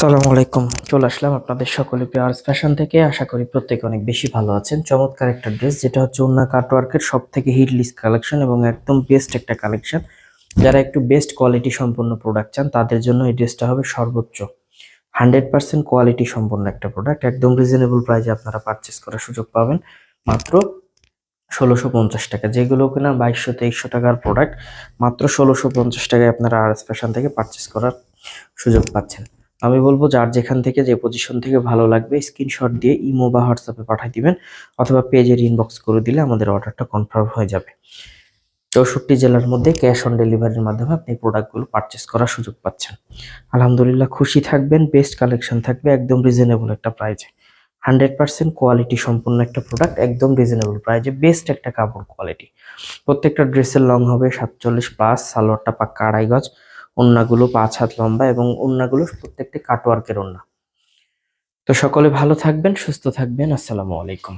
আসসালামু আলাইকুম। চলে আসলাম আপনাদের সকলে পেয়ার্স ফ্যাশন থেকে। আশা করি প্রত্যেকে অনেক বেশি ভালো আছেন। চমৎকার একটা ড্রেস, যেটা হচ্ছে ওন্না কাটওয়ার্কের সব থেকে হিট লিস্ট কালেকশন এবং একদম বেস্ট একটা কালেকশন। যারা একটু বেস্ট কোয়ালিটি সম্পন্ন প্রোডাক্ট চান তাদের জন্য এই ড্রেসটা হবে সর্বোচ্চ 100% কোয়ালিটি সম্পন্ন একটা প্রোডাক্ট। একদম রিজনেবল প্রাইসে আপনারা পারচেস করার সুযোগ পাবেন মাত্র 1650 টাকা। যেগুলো কিনা 2200-2300 টাকার প্রোডাক্ট, মাত্র 1650 টাকায় আপনারা আর এস ফ্যাশন থেকে পারচেস করার সুযোগ পাচ্ছেন। আমি বলবো যার যেখান থেকে যে পজিশন থেকে ভালো লাগবে স্ক্রিনশট দিয়ে ইমো বা হোয়াটসঅ্যাপে পাঠিয়ে দিবেন, অথবা পেজের ইনবক্স করে দিলে আমাদের অর্ডারটা কনফার্ম হয়ে যাবে। 64 জেলার মধ্যে ক্যাশ অন ডেলিভারির মাধ্যমে আপনি প্রোডাক্টগুলো পারচেস করার সুযোগ পাচ্ছেন। আলহামদুলিল্লাহ, খুশি থাকবেন। বেস্ট কালেকশন থাকবে একদম রিজনেবল একটা প্রাইজে। 100% কোয়ালিটি সম্পন্ন একটা প্রোডাক্ট, একদম রিজনেবল প্রাইজে, বেস্ট একটা কাপড় কোয়ালিটি। প্রত্যেকটা ড্রেসের লং হবে 47+, সালোয়ারটা পাক্কা 2.5 গজ, ওড়নাগুলো 5 হাত লম্বা এবং ওড়নাগুলো প্রত্যেকটি কাটওয়ার্কের ওড়না। তো সকলে ভালো থাকবেন, সুস্থ থাকবেন। আসসালামু আলাইকুম।